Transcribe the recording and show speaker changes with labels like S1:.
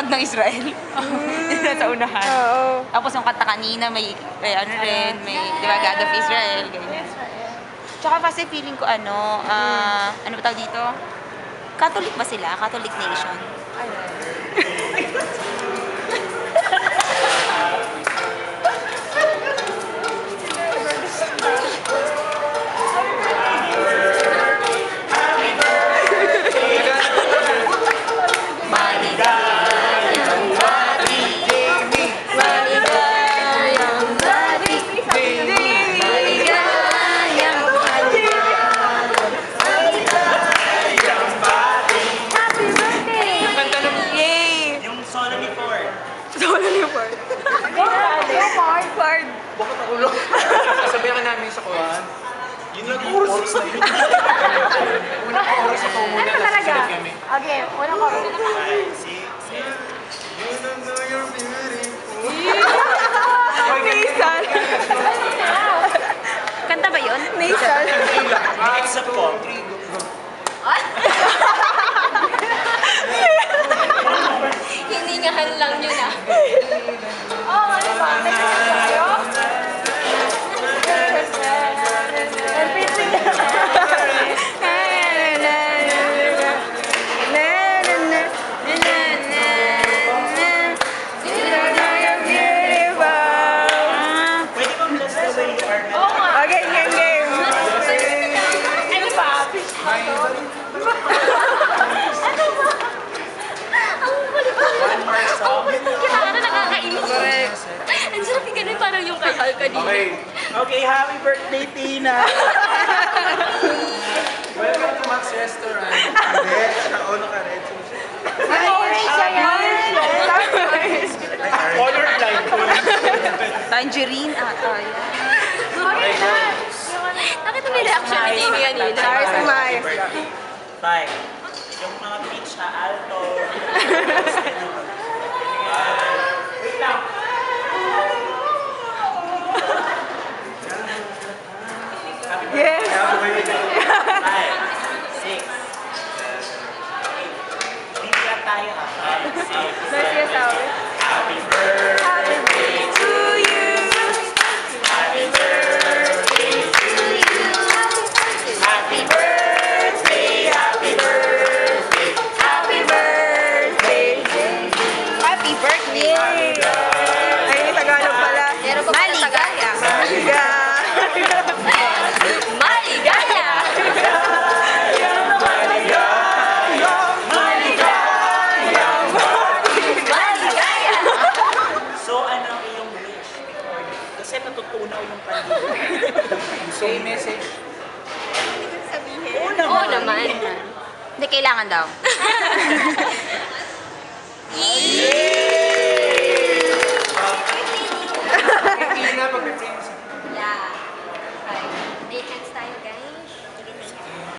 S1: flag ng Israel. Sa unahan.
S2: Oo.
S1: Tapos yung kanta kanina, may ano rin, may, di ba, God of Israel, ganyan. Tsaka kasi feeling ko ano ba tawag dito? Catholic ba sila? Catholic nation? Yay!
S3: Yung solo ni Ford.
S2: Solo ni Ford. Ford. Ford.
S4: Bakit ako lang? Sasabihan ka namin sa Quran. Yun lang yung oras na yun. Unang oras ako muna.
S2: Ano talaga?
S4: Susunod kami.
S2: Okay, unang ko.
S3: 5, 6, 7.
S4: You don't know you're beautiful.
S2: Nasal.
S1: Kanta ba yun?
S2: Nasal.
S3: Next up po.
S1: Hiningahan lang yun ah.
S2: Oo, ano ba?
S3: Pwede bang just the way you are now?
S2: Okay, game. Ano ba?
S3: One more song.
S1: Kailangan na nakakainis. Ang sarap yung ganun, parang yung kay Hal kanina.
S4: Okay.
S3: Okay, happy birthday, Tina!
S4: Welcome to Max Restaurant. Hindi, naka-ono ka rin.
S3: Colorblind.
S1: Tangerine ata yan.
S2: Okay na.
S1: Nakita mo yung reaction ni Jamie kanina?
S2: Stars and Mars.
S3: 5. Yung mga pitch na alto. Wait lang.
S2: Yes.
S3: 5, 6. Bigyan tayo ha. 5, 6,
S2: Nice yes, Awi.
S3: Happy birthday.
S2: Happy birthday to you.
S3: Happy birthday to you. Happy birthday. Happy birthday.
S2: Happy birthday.
S1: Happy birthday!
S2: Ay, may Tagalog pala.
S1: Meron pa pala Tagaya.
S2: Maligaya.
S1: Maligaya! Maligaya!
S3: So, ano ang iyong wish before you? Kasi natutunaw yung pandemya.
S4: So, message.
S1: Oo naman. Hindi, kailangan daw.